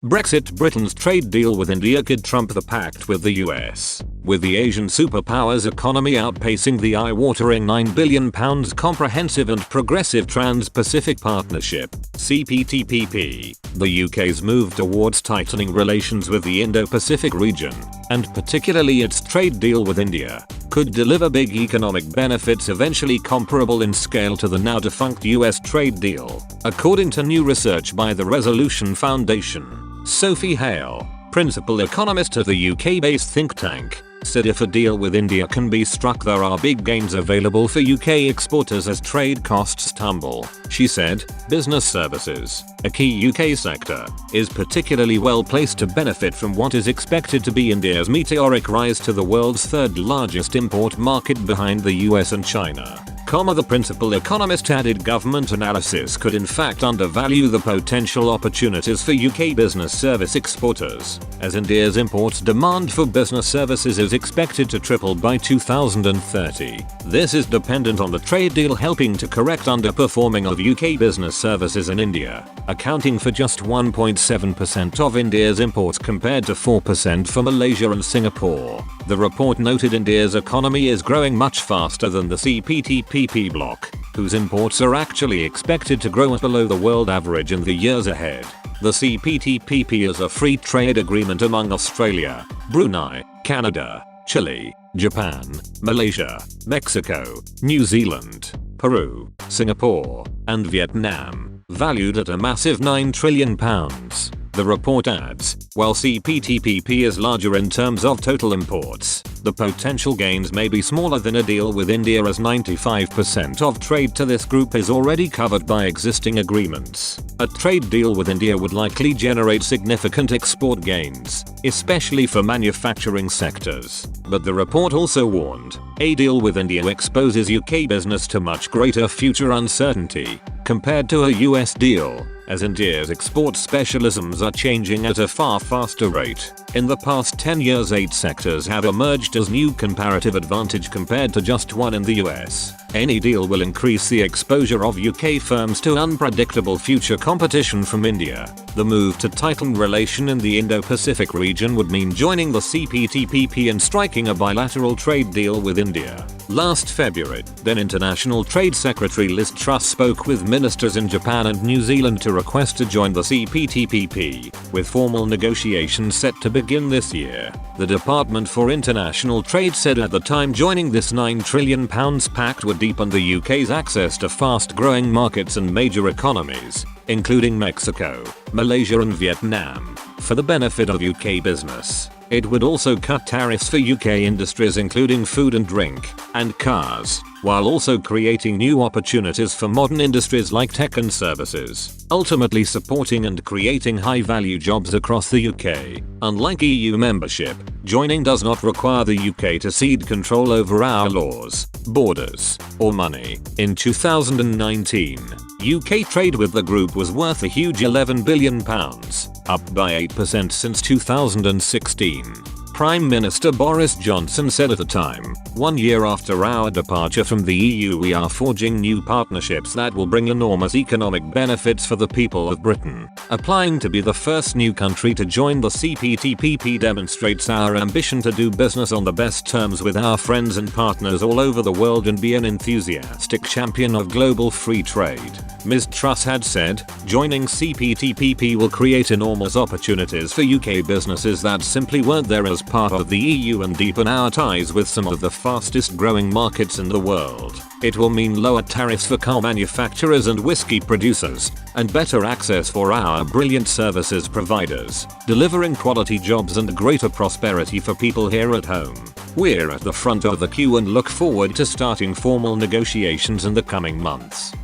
Brexit. Britain's trade deal with India could trump the pact with the US, with the Asian superpower's economy outpacing the eye-watering £9 billion comprehensive and progressive Trans-Pacific Partnership (CPTPP). The UK's move towards tightening relations with the Indo-Pacific region, and particularly its trade deal with India, could deliver big economic benefits eventually comparable in scale to the now defunct US trade deal, according to new research by the Resolution Foundation. Sophie Hale, principal economist at the UK-based think tank, said if a deal with India can be struck, there are big gains available for UK exporters as trade costs tumble. She said, business services, a key UK sector, is particularly well placed to benefit from what is expected to be India's meteoric rise to the world's third largest import market behind the US and China. The principal economist added government analysis could in fact undervalue the potential opportunities for UK business service exporters, as India's imports demand for business services is expected to triple by 2030. This is dependent on the trade deal helping to correct underperforming of UK business services in India, accounting for just 1.7% of India's imports compared to 4% for Malaysia and Singapore. The report noted India's economy is growing much faster than the CPTPP bloc, whose imports are actually expected to grow at below the world average in the years ahead. The CPTPP is a free trade agreement among Australia, Brunei, Canada, Chile, Japan, Malaysia, Mexico, New Zealand, Peru, Singapore, and Vietnam, valued at a massive £9 trillion. The report adds, while CPTPP is larger in terms of total imports, the potential gains may be smaller than a deal with India, as 95% of trade to this group is already covered by existing agreements. A trade deal with India would likely generate significant export gains, especially for manufacturing sectors. But the report also warned, a deal with India exposes UK business to much greater future uncertainty compared to a US deal, as India's export specialisms are changing at a far faster rate. In the past 10 years, 8 sectors have emerged as new comparative advantage compared to just one in the US. Any deal will increase the exposure of UK firms to unpredictable future competition from India. The move to tighten relation in the Indo-Pacific region would mean joining the CPTPP and striking a bilateral trade deal with India. Last February, then International Trade Secretary Liz Truss spoke with ministers in Japan and New Zealand to request to join the CPTPP, with formal negotiations set to begin this year. The Department for International Trade said at the time joining this £9 trillion pact would deepen the UK's access to fast-growing markets and major economies, including Mexico, Malaysia and Vietnam, for the benefit of UK business. It would also cut tariffs for UK industries including food and drink, and cars, while also creating new opportunities for modern industries like tech and services, ultimately supporting and creating high-value jobs across the UK. Unlike EU membership, joining does not require the UK to cede control over our laws, borders, or money. In 2019, UK trade with the group was worth a huge £11 billion, up by 8% since 2016. Prime Minister Boris Johnson said at the time, 1 year after our departure from the EU, we are forging new partnerships that will bring enormous economic benefits for the people of Britain. Applying to be the first new country to join the CPTPP demonstrates our ambition to do business on the best terms with our friends and partners all over the world and be an enthusiastic champion of global free trade. Ms. Truss had said, joining CPTPP will create enormous opportunities for UK businesses that simply weren't there as part of the EU and deepen our ties with some of the fastest growing markets in the world. It will mean lower tariffs for car manufacturers and whiskey producers, and better access for our brilliant services providers, delivering quality jobs and greater prosperity for people here at home. We're at the front of the queue and look forward to starting formal negotiations in the coming months.